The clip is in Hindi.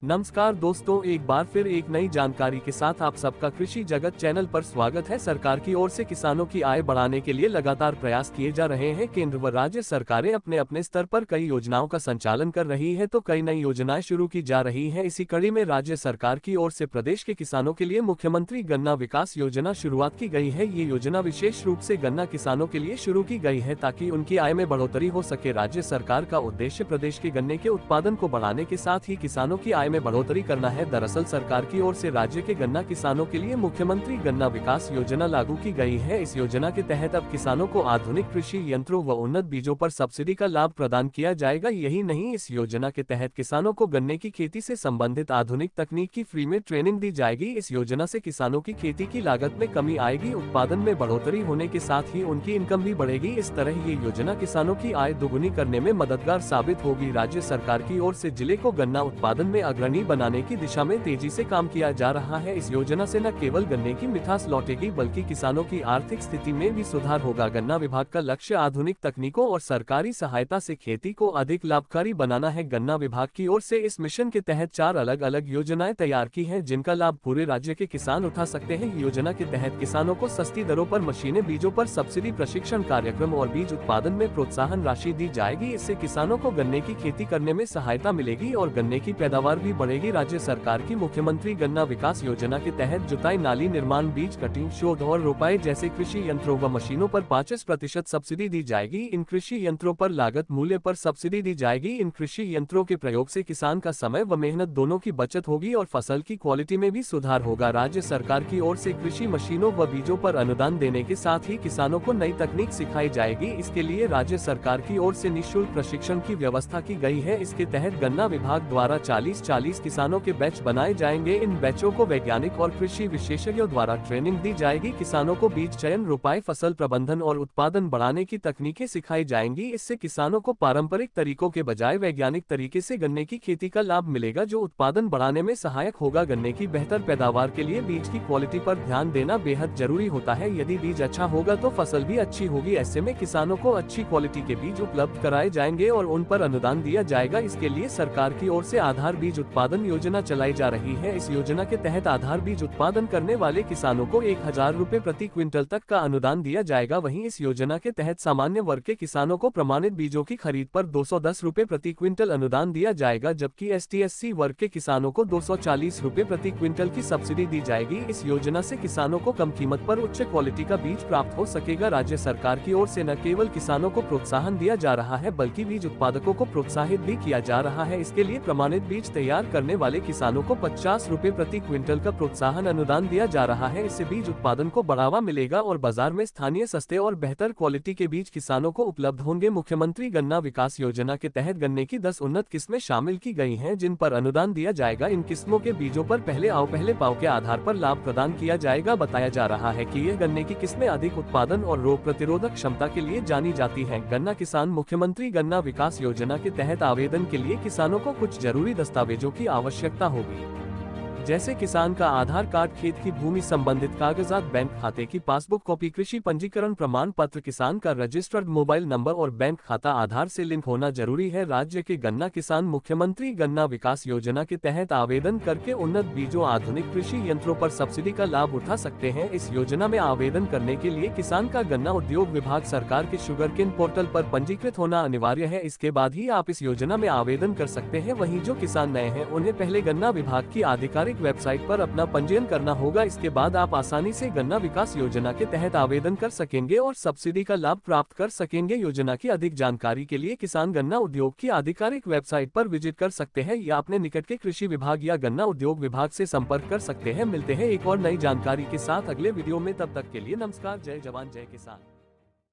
नमस्कार दोस्तों, एक बार फिर एक नई जानकारी के साथ आप सबका कृषि जगत चैनल पर स्वागत है। सरकार की ओर से किसानों की आय बढ़ाने के लिए लगातार प्रयास किए जा रहे हैं। केंद्र व राज्य सरकारें अपने अपने स्तर पर कई योजनाओं का संचालन कर रही है, तो कई नई योजनाएं शुरू की जा रही है। इसी कड़ी में राज्य सरकार की ओर से प्रदेश के किसानों के लिए मुख्यमंत्री गन्ना विकास योजना शुरुआत की गई है। ये योजना विशेष रूप से गन्ना किसानों के लिए शुरू की गई है ताकि उनकी आय में बढ़ोतरी हो सके। राज्य सरकार का उद्देश्य प्रदेश के गन्ने के उत्पादन को बढ़ाने के साथ ही किसानों की आय में बढ़ोतरी करना है। दरअसल सरकार की ओर से राज्य के गन्ना किसानों के लिए मुख्यमंत्री गन्ना विकास योजना लागू की गई है। इस योजना के तहत अब किसानों को आधुनिक कृषि यंत्रों व उन्नत बीजों पर सब्सिडी का लाभ प्रदान किया जाएगा। यही नहीं, इस योजना के तहत किसानों को गन्ने की खेती से संबंधित आधुनिक तकनीक की फ्री में ट्रेनिंग दी जाएगी। इस योजना से किसानों की खेती की लागत में कमी आएगी, उत्पादन में बढ़ोतरी होने के साथ ही उनकी इनकम भी बढ़ेगी। इस तरह ये योजना किसानों की आय दोगुनी करने में मददगार साबित होगी। राज्य सरकार की ओर से जिले को गन्ना उत्पादन में अग्रणी बनाने की दिशा में तेजी से काम किया जा रहा है। इस योजना से न केवल गन्ने की मिठास लौटेगी बल्कि किसानों की आर्थिक स्थिति में भी सुधार होगा। गन्ना विभाग का लक्ष्य आधुनिक तकनीकों और सरकारी सहायता से खेती को अधिक लाभकारी बनाना है। गन्ना विभाग की ओर से इस मिशन के तहत 4 अलग अलग योजनाएं तैयार की हैं, जिनका लाभ पूरे राज्य के किसान उठा सकते हैं। योजना के तहत किसानों को सस्ती दरों पर मशीनें, बीजों पर सब्सिडी, प्रशिक्षण कार्यक्रम और बीज उत्पादन में प्रोत्साहन राशि दी जाएगी। इससे किसानों को गन्ने की खेती करने में सहायता मिलेगी और गन्ने की पैदावार भी बढ़ेगी। राज्य सरकार की मुख्यमंत्री गन्ना विकास योजना के तहत जुताई, नाली निर्माण, बीज कटिंग, शोध और रोपाई जैसे कृषि यंत्रों व मशीनों पर 25% सब्सिडी दी जाएगी। इन कृषि यंत्रों पर लागत मूल्य पर सब्सिडी दी जाएगी। इन कृषि यंत्रों के प्रयोग से किसान का समय व मेहनत दोनों की बचत होगी और फसल की क्वालिटी में भी सुधार होगा। राज्य सरकार की ओर से कृषि मशीनों व बीजों पर अनुदान देने के साथ ही किसानों को नई तकनीक सिखाई जाएगी। इसके लिए राज्य सरकार की ओर से निःशुल्क प्रशिक्षण की व्यवस्था की गई है। इसके तहत गन्ना विभाग द्वारा 40 किसानों के बैच बनाए जाएंगे। इन बैचों को वैज्ञानिक और कृषि विशेषज्ञों द्वारा ट्रेनिंग दी जाएगी। किसानों को बीज चयन, रोपाई, फसल प्रबंधन और उत्पादन बढ़ाने की तकनीकें सिखाई जाएंगी। इससे किसानों को पारंपरिक तरीकों के बजाय वैज्ञानिक तरीके से गन्ने की खेती का लाभ मिलेगा, जो उत्पादन बढ़ाने में सहायक होगा। गन्ने की बेहतर पैदावार के लिए बीज की क्वालिटी पर ध्यान देना बेहद जरूरी होता है। यदि बीज अच्छा होगा तो फसल भी अच्छी होगी। ऐसे में किसानों को अच्छी क्वालिटी के बीज उपलब्ध कराए जाएंगे और उन पर अनुदान दिया जाएगा। इसके लिए सरकार की ओर से आधार बीज उत्पादन योजना चलाई जा रही है। इस योजना के तहत आधार बीज उत्पादन करने वाले किसानों को 1000 रुपए प्रति क्विंटल तक का अनुदान दिया जाएगा। वहीं इस योजना के तहत सामान्य वर्ग के किसानों को प्रमाणित बीजों की खरीद पर 210 रुपए प्रति क्विंटल अनुदान दिया जाएगा, जबकि ST/SC वर्ग के किसानों को 240 रुपए प्रति क्विंटल की सब्सिडी दी जाएगी। इस योजना से किसानों को कम कीमत पर उच्च क्वालिटी का बीज प्राप्त हो सकेगा। राज्य सरकार की ओर से न केवल किसानों को प्रोत्साहन दिया जा रहा है बल्कि बीज उत्पादकों को प्रोत्साहित भी किया जा रहा है। इसके लिए प्रमाणित बीज तैयार करने वाले किसानों को 50 रुपए प्रति क्विंटल का प्रोत्साहन अनुदान दिया जा रहा है। इससे बीज उत्पादन को बढ़ावा मिलेगा और बाजार में स्थानीय, सस्ते और बेहतर क्वालिटी के बीज किसानों को उपलब्ध होंगे। मुख्यमंत्री गन्ना विकास योजना के तहत गन्ने की 10 उन्नत किस्में शामिल की गई हैं, जिन पर अनुदान दिया जाएगा। इन किस्मों के बीजों पर पहले आओ पहले पाओ के आधार पर लाभ प्रदान किया जाएगा। बताया जा रहा है कि यह गन्ने की किस्में अधिक उत्पादन और रोग प्रतिरोधक क्षमता के लिए जानी जाती हैं। गन्ना किसान मुख्यमंत्री गन्ना विकास योजना के तहत आवेदन के लिए किसानों को कुछ जरूरी दस्तावेजों की आवश्यकता होगी, जैसे किसान का आधार कार्ड, खेत की भूमि संबंधित कागजात, बैंक खाते की पासबुक कॉपी, कृषि पंजीकरण प्रमाण पत्र, किसान का रजिस्टर्ड मोबाइल नंबर और बैंक खाता आधार से लिंक होना जरूरी है। राज्य के गन्ना किसान मुख्यमंत्री गन्ना विकास योजना के तहत आवेदन करके उन्नत बीजों, आधुनिक कृषि यंत्रों पर सब्सिडी का लाभ उठा सकते हैं। इस योजना में आवेदन करने के लिए किसान का गन्ना उद्योग विभाग सरकार के शुगरकेन पोर्टल पर पंजीकृत होना अनिवार्य है। इसके बाद ही आप इस योजना में आवेदन कर सकते हैं। वहीं जो किसान नए हैं उन्हें पहले गन्ना विभाग की आधिकारिक वेबसाइट पर अपना पंजीयन करना होगा। इसके बाद आप आसानी से गन्ना विकास योजना के तहत आवेदन कर सकेंगे और सब्सिडी का लाभ प्राप्त कर सकेंगे। योजना की अधिक जानकारी के लिए किसान गन्ना उद्योग की आधिकारिक वेबसाइट पर विजिट कर सकते हैं या अपने निकट के कृषि विभाग या गन्ना उद्योग विभाग से संपर्क कर सकते हैं। मिलते हैं एक और नई जानकारी के साथ अगले वीडियो में, तब तक के लिए नमस्कार। जय जवान जय किसान।